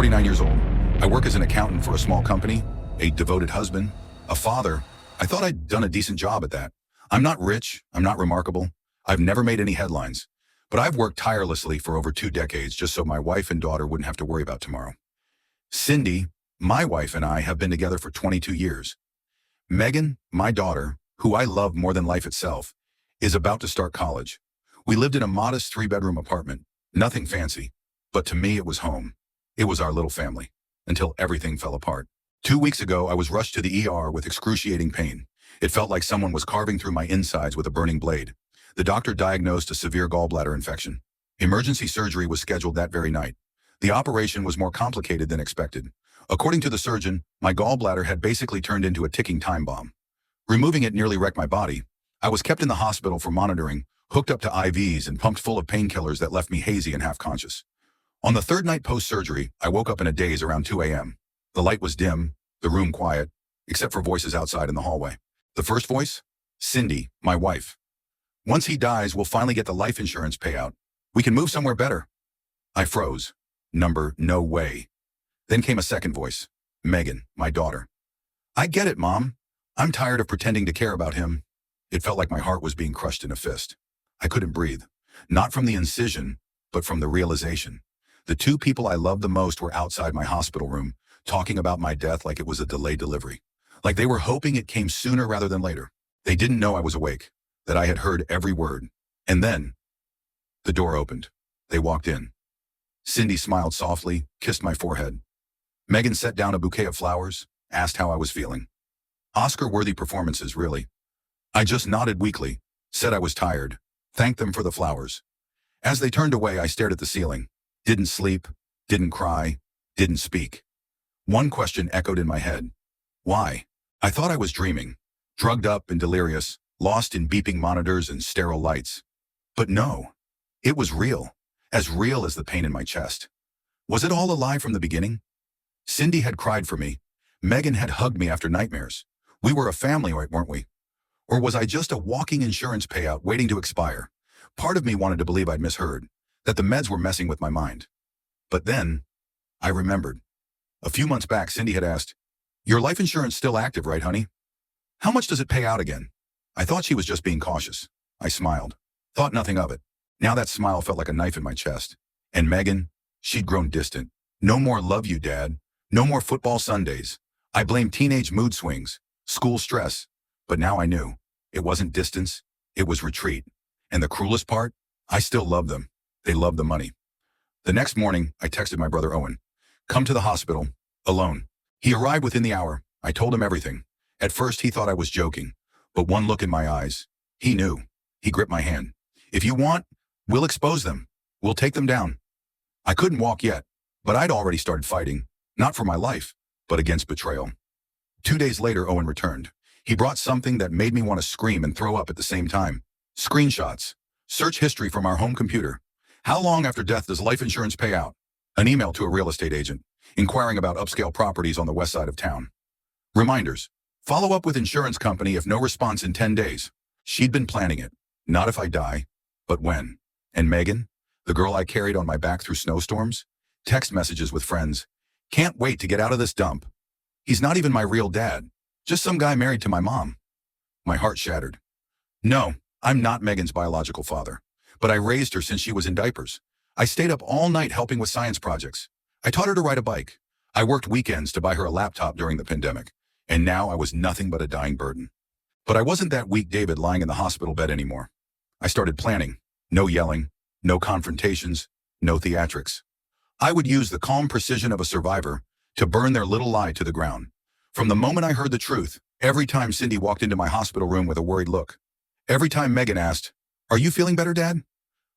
49 years old. I work as an accountant for a small company, a devoted husband, a father. I thought I'd done a decent job at that. I'm not rich, I'm not remarkable. I've never made any headlines. But I've worked tirelessly for over 2 decades just so my wife and daughter wouldn't have to worry about tomorrow. Cindy, my wife, and I have been together for 22 years. Megan, my daughter, who I love more than life itself, is about to start college. We lived in a modest 3-bedroom apartment, nothing fancy, but to me it was home. It was our little family, until everything fell apart. 2 weeks ago, I was rushed to the ER with excruciating pain. It felt like someone was carving through my insides with a burning blade. The doctor diagnosed a severe gallbladder infection. Emergency surgery was scheduled that very night. The operation was more complicated than expected. According to the surgeon, my gallbladder had basically turned into a ticking time bomb. Removing it nearly wrecked my body. I was kept in the hospital for monitoring, hooked up to IVs and pumped full of painkillers that left me hazy and half-conscious. On the 3rd night post-surgery, I woke up in a daze around 2 a.m. The light was dim, the room quiet, except for voices outside in the hallway. The first voice? Cindy, my wife. Once he dies, we'll finally get the life insurance payout. We can move somewhere better. I froze. No way. Then came a second voice. Megan, my daughter. I get it, Mom. I'm tired of pretending to care about him. It felt like my heart was being crushed in a fist. I couldn't breathe. Not from the incision, but from the realization. The 2 people I loved the most were outside my hospital room, talking about my death like it was a delayed delivery. Like they were hoping it came sooner rather than later. They didn't know I was awake, that I had heard every word. And then, the door opened. They walked in. Cindy smiled softly, kissed my forehead. Megan set down a bouquet of flowers, asked how I was feeling. Oscar-worthy performances, really. I just nodded weakly, said I was tired, thanked them for the flowers. As they turned away, I stared at the ceiling. Didn't sleep, didn't cry, didn't speak. One question echoed in my head. Why? I thought I was dreaming, drugged up and delirious, lost in beeping monitors and sterile lights. But no, it was real as the pain in my chest. Was it all a lie from the beginning? Cindy had cried for me. Megan had hugged me after nightmares. We were a family, weren't we? Or was I just a walking insurance payout waiting to expire? Part of me wanted to believe I'd misheard, that the meds were messing with my mind. But then, I remembered. A few months back, Cindy had asked, "Your life insurance still active, right, honey? How much does it pay out again?" I thought she was just being cautious. I smiled. Thought nothing of it. Now that smile felt like a knife in my chest. And Megan, she'd grown distant. No more love you, Dad. No more football Sundays. I blamed teenage mood swings, school stress. But now I knew. It wasn't distance. It was retreat. And the cruelest part? I still loved them. They loved the money. The next morning, I texted my brother Owen. Come to the hospital, alone. He arrived within the hour. I told him everything. At first, he thought I was joking. But one look in my eyes, he knew. He gripped my hand. If you want, we'll expose them. We'll take them down. I couldn't walk yet, but I'd already started fighting. Not for my life, but against betrayal. 2 days later, Owen returned. He brought something that made me want to scream and throw up at the same time. Screenshots. Search history from our home computer. How long after death does life insurance pay out? An email to a real estate agent, inquiring about upscale properties on the west side of town. Reminders. Follow up with insurance company if no response in 10 days. She'd been planning it. Not if I die, but when. And Megan, the girl I carried on my back through snowstorms, text messages with friends. Can't wait to get out of this dump. He's not even my real dad. Just some guy married to my mom. My heart shattered. No, I'm not Megan's biological father, but I raised her since she was in diapers. I stayed up all night helping with science projects. I taught her to ride a bike. I worked weekends to buy her a laptop during the pandemic, and now I was nothing but a dying burden. But I wasn't that weak David lying in the hospital bed anymore. I started planning. No yelling, no confrontations, no theatrics. I would use the calm precision of a survivor to burn their little lie to the ground. From the moment I heard the truth, every time Cindy walked into my hospital room with a worried look, every time Megan asked, "Are you feeling better, Dad?"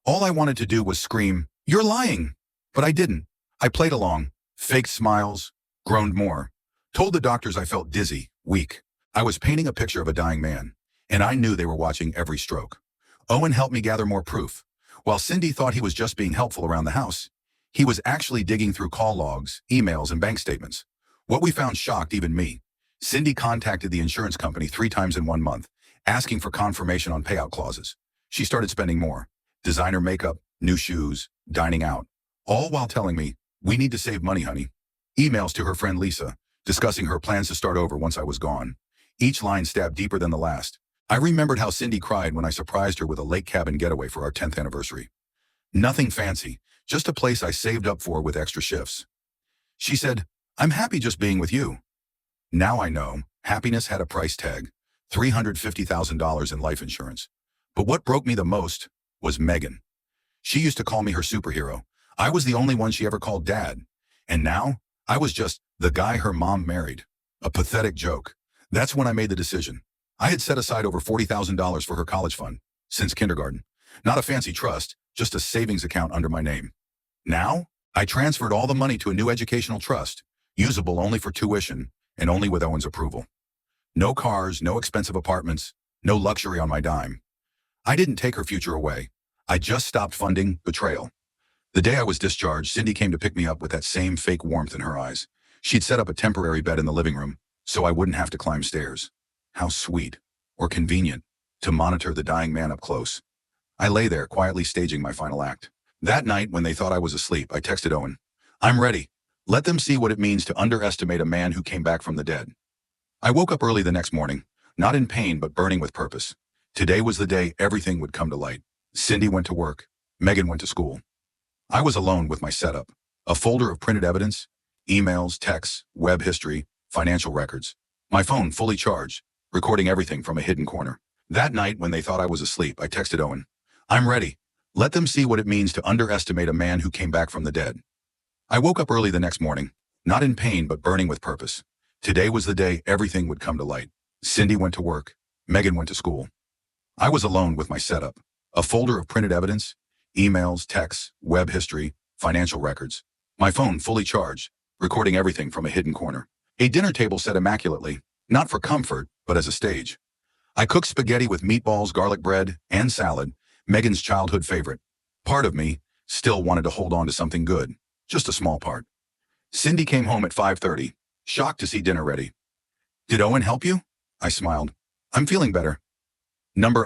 all I wanted to do was scream, "You're lying!" But I didn't. I played along, faked smiles, groaned more, told the doctors I felt dizzy, weak. I was painting a picture of a dying man, and I knew they were watching every stroke. Owen helped me gather more proof. While Cindy thought he was just being helpful around the house, he was actually digging through call logs, emails, and bank statements. What we found shocked even me. Cindy contacted the insurance company 3 times in 1 month, asking for confirmation on payout clauses. She started spending more. Designer makeup, new shoes, dining out. All while telling me, We need to save money, honey. Emails to her friend Lisa, discussing her plans to start over once I was gone. Each line stabbed deeper than the last. I remembered how Cindy cried when I surprised her with a lake cabin getaway for our 10th anniversary. Nothing fancy, just a place I saved up for with extra shifts. She said, "I'm happy just being with you." Now I know, happiness had a price tag, $350,000 in life insurance. But what broke me the most was Megan. She used to call me her superhero. I was the only one she ever called dad. And now, I was just the guy her mom married. A pathetic joke. That's when I made the decision. I had set aside over $40,000 for her college fund, since kindergarten. Not a fancy trust, just a savings account under my name. Now, I transferred all the money to a new educational trust, usable only for tuition and only with Owen's approval. No cars, no expensive apartments, no luxury on my dime. I didn't take her future away. I just stopped funding Betrayal. The day I was discharged, Cindy came to pick me up with that same fake warmth in her eyes. She'd set up a temporary bed in the living room, so I wouldn't have to climb stairs. How sweet, or convenient, to monitor the dying man up close. I lay there, quietly staging my final act. That night, when they thought I was asleep, I texted Owen, "I'm ready. Let them see what it means to underestimate a man who came back from the dead." I woke up early the next morning, not in pain but burning with purpose. Today was the day everything would come to light. Cindy went to work. Megan went to school. I was alone with my setup, a folder of printed evidence, emails, texts, web history, financial records. My phone fully charged, recording everything from a hidden corner. That night, when they thought I was asleep, I texted Owen, "I'm ready. Let them see what it means to underestimate a man who came back from the dead." I woke up early the next morning, not in pain but burning with purpose. Today was the day everything would come to light. Cindy went to work. Megan went to school. I was alone with my setup, a folder of printed evidence, emails, texts, web history, financial records. My phone fully charged, recording everything from a hidden corner. A dinner table set immaculately, not for comfort, but as a stage. I cooked spaghetti with meatballs, garlic bread, and salad, Megan's childhood favorite. Part of me still wanted to hold on to something good, just a small part. Cindy came home at 5:30, shocked to see dinner ready. "Did Owen help you?" I smiled. "I'm feeling better."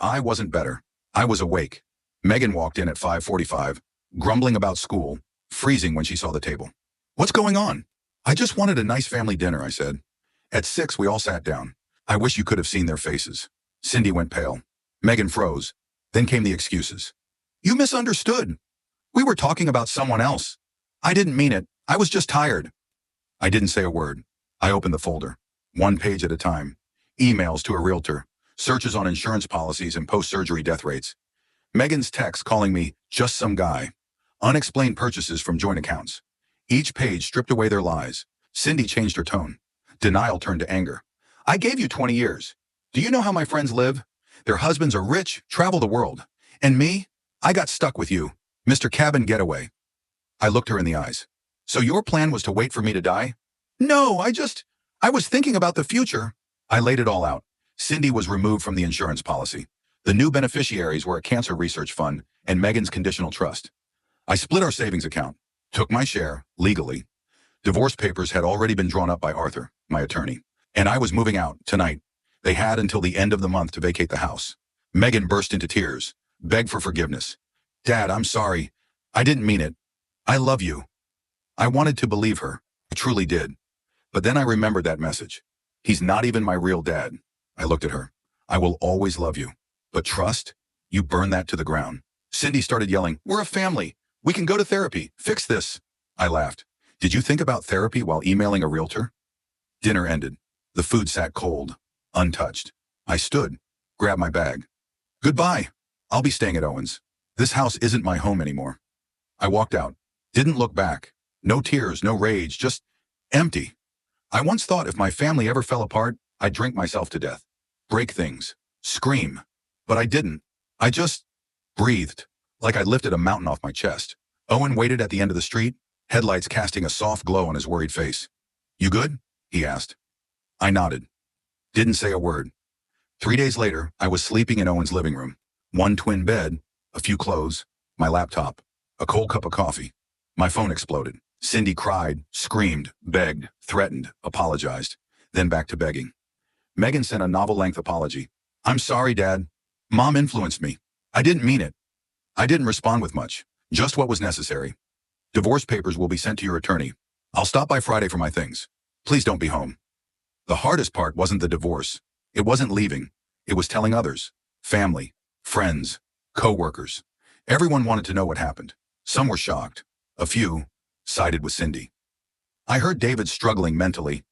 I wasn't better. I was awake. Megan walked in at 5:45, grumbling about school, freezing when she saw the table. "What's going on?" "I just wanted a nice family dinner," I said. At 6, we all sat down. I wish you could have seen their faces. Cindy went pale. Megan froze. Then came the excuses. "You misunderstood. We were talking about someone else. I didn't mean it. I was just tired." I didn't say a word. I opened the folder, one page at a time. Emails to a realtor, searches on insurance policies and post-surgery death rates. Megan's text calling me just some guy. Unexplained purchases from joint accounts. Each page stripped away their lies. Cindy changed her tone. Denial turned to anger. "I gave you 20 years. Do you know how my friends live? Their husbands are rich, travel the world. And me? I got stuck with you, Mr. Cabin Getaway." I looked her in the eyes. "So your plan was to wait for me to die?" "No, I was thinking about the future." I laid it all out. Cindy was removed from the insurance policy. The new beneficiaries were a cancer research fund and Megan's conditional trust. I split our savings account, took my share, legally. Divorce papers had already been drawn up by Arthur, my attorney, and I was moving out tonight. They had until the end of the month to vacate the house. Megan burst into tears, begged for forgiveness. "Dad, I'm sorry. I didn't mean it. I love you." I wanted to believe her. I truly did. But then I remembered that message. "He's not even my real dad." I looked at her. "I will always love you. But trust? You burn that to the ground." Cindy started yelling, "We're a family. We can go to therapy. Fix this." I laughed. "Did you think about therapy while emailing a realtor?" Dinner ended. The food sat cold, untouched. I stood, grabbed my bag. "Goodbye. I'll be staying at Owen's. This house isn't my home anymore." I walked out. Didn't look back. No tears, no rage, just empty. I once thought if my family ever fell apart, I'd drink myself to death. Break things. Scream. But I didn't. I just breathed, like I lifted a mountain off my chest. Owen waited at the end of the street, headlights casting a soft glow on his worried face. "You good?" he asked. I nodded. Didn't say a word. 3 days later, I was sleeping in Owen's living room. One twin bed, a few clothes, my laptop, a cold cup of coffee. My phone exploded. Cindy cried, screamed, begged, threatened, apologized, then back to begging. Megan sent a novel-length apology. "I'm sorry, Dad. Mom influenced me. I didn't mean it." I didn't respond with much, just what was necessary. Divorce papers will be sent to your attorney. I'll stop by Friday for my things. Please don't be home. The hardest part wasn't the divorce. It wasn't leaving. It was telling others. Family, friends, co-workers. Everyone wanted to know what happened. Some were shocked. A few sided with Cindy. I heard David struggling mentally.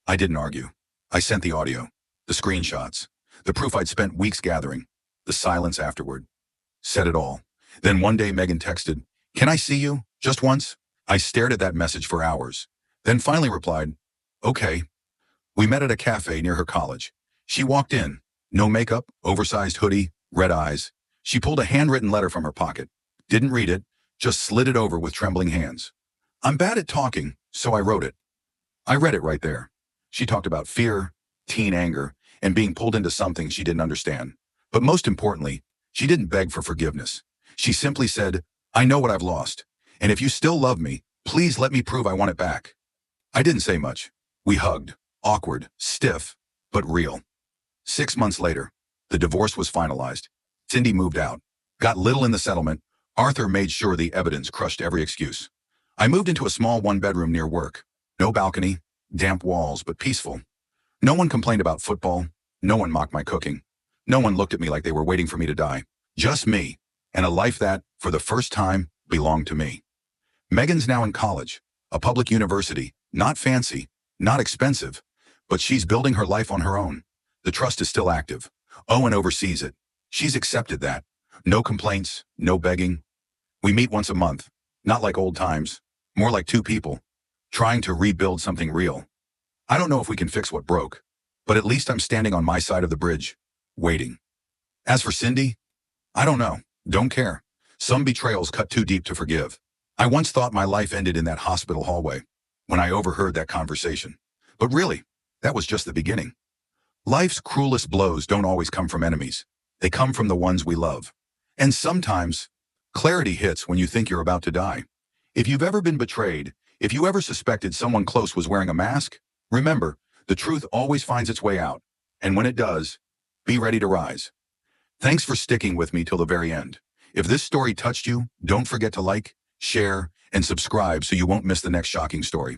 I didn't argue. I sent the audio, the screenshots, the proof I'd spent weeks gathering, the silence afterward. Said it all. Then one day Megan texted, "Can I see you? Just once?" I stared at that message for hours. Then finally replied, "Okay." We met at a cafe near her college. She walked in. No makeup, oversized hoodie, red eyes. She pulled a handwritten letter from her pocket. Didn't read it, just slid it over with trembling hands. I'm bad at talking, so I wrote it. I read it right there. She talked about fear, teen anger, and being pulled into something she didn't understand. But most importantly, she didn't beg for forgiveness. She simply said, "I know what I've lost, and if you still love me, please let me prove I want it back." I didn't say much. We hugged, awkward, stiff, but real. 6 months later, the divorce was finalized. Cindy moved out, got little in the settlement. Arthur made sure the evidence crushed every excuse. I moved into a small one-bedroom near work. No balcony, damp walls, but peaceful. No one complained about football. No one mocked my cooking. No one looked at me like they were waiting for me to die. Just me, and a life that, for the first time, belonged to me. Megan's now in college, a public university, not fancy, not expensive, but she's building her life on her own. The trust is still active. Owen oversees it. She's accepted that. No complaints, no begging. We meet once a month, not like old times, more like two people, trying to rebuild something real. I don't know if we can fix what broke, but at least I'm standing on my side of the bridge, waiting. As for Cindy, I don't know, don't care. Some betrayals cut too deep to forgive. I once thought my life ended in that hospital hallway, when I overheard that conversation. But really, that was just the beginning. Life's cruelest blows don't always come from enemies. They come from the ones we love. And sometimes, clarity hits when you think you're about to die. If you've ever been betrayed, if you ever suspected someone close was wearing a mask, remember, the truth always finds its way out. And when it does, be ready to rise. Thanks for sticking with me till the very end. If this story touched you, don't forget to like, share, and subscribe so you won't miss the next shocking story.